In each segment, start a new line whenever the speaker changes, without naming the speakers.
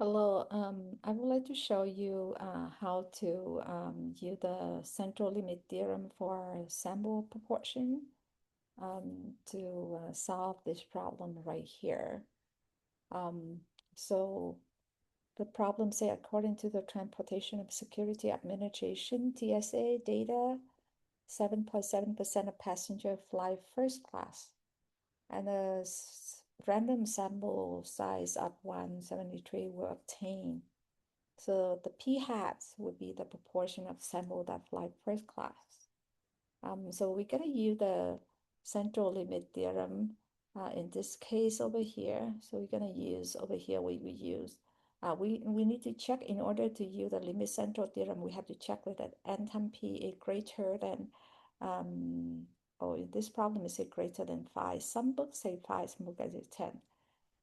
Hello, I would like to show you how to use the central limit theorem for sample proportion to solve this problem right here. Um, so the problem say according to the Transportation and Security Administration TSA data, 7.7% of passengers fly first class, and a random sample size of 173 were obtained. So the p hats would be the proportion of sample that fly first class. So we're gonna use the central limit theorem in this case over here. So we're gonna use over here we use we need to check in order to use the limit central theorem. We have to check that n times p is greater than or in this problem is it greater than 5. Some books say 5, some books say 10.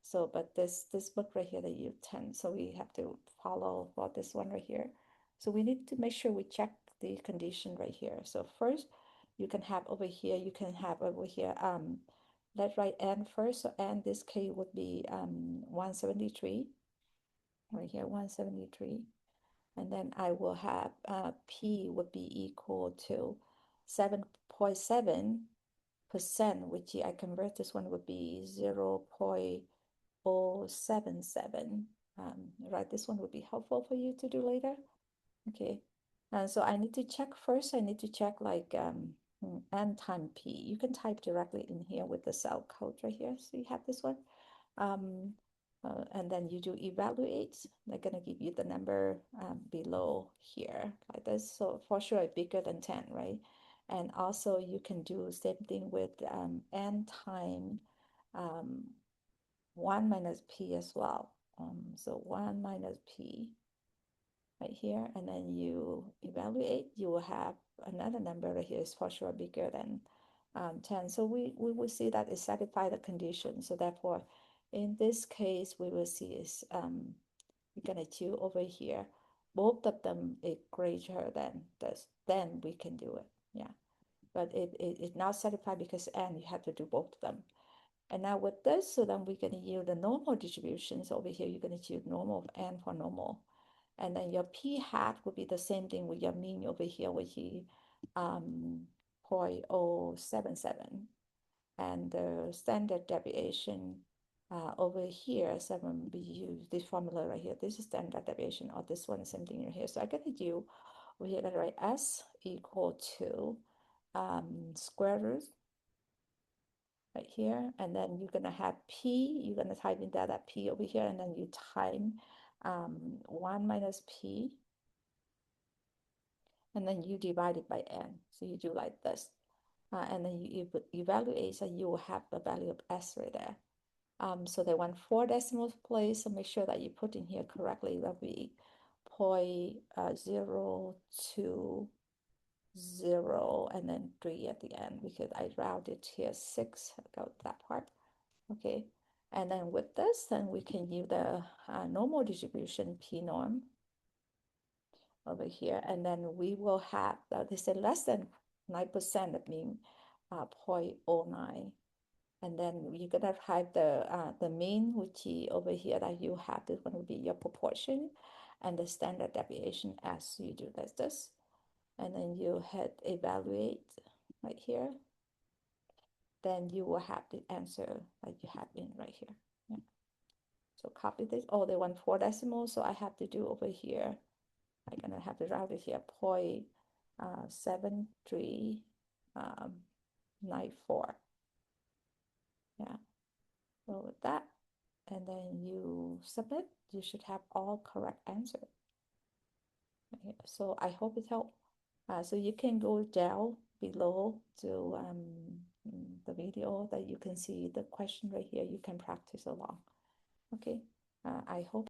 So, but this book right here, they use 10. So we have to follow for this one right here. So we need to make sure we check the condition right here. So first, you can have over here, let's write n first. So n this case would be 173. Right here, 173. And then I will have p would be equal to 7.7%, which I convert this one would be 0.077. Right, this one would be helpful for you to do later. Okay, and so I need to check first. I need to check like n times p. You can type directly in here with the cell code right here. So you have this one. Um, and then you do evaluate. They're gonna give you the number below here like this. So for sure bigger than 10, right? And also you can do same thing with n time um, 1 minus p as well. So 1 minus p right here, and then you evaluate, you will have another number right here is for sure bigger than 10. So we will see that it satisfies the condition. So therefore, in this case, we will see is we're gonna do over here. Both of them is greater than this, then we can do it. Yeah, but it's not satisfied because n you have to do both of them. And now with this, so then we're going to use the normal distributions over here. You're going to use normal of n for normal. And then your p hat would be the same thing with your mean over here, which is 0.077. And the standard deviation over here, 7, we use this formula right here. This is standard deviation, or this one, same thing right here. So I'm going to do over here, write s equal to square root right here, and then you're gonna have p, you're gonna type in that p over here, and then you time 1 minus p, and then you divide it by n. So you do like this, and then you evaluate, so you will have the value of s right there. So they want 4 decimal place, so make sure that you put in here correctly. That'll be 0.020 and then 3 at the end, because I rounded here 6, I got that part. Okay, and then with this, then we can use the normal distribution p norm over here, and then we will have, they say less than 9%, that means 0.09. And then you're gonna have the mean, which is over here that you have, this one will be your proportion, and the standard deviation as you do this. And then you hit evaluate right here, then you will have the answer like you have in right here. Yeah. So copy this. Oh, they want 4 decimals, so I have to do over here. I'm gonna have to round it here, 0.7394. Yeah. So with that, and then you submit, you should have all correct answer. Okay. So I hope it helped. So you can go down below to the video that you can see the question right here. You can practice along. Okay. I hope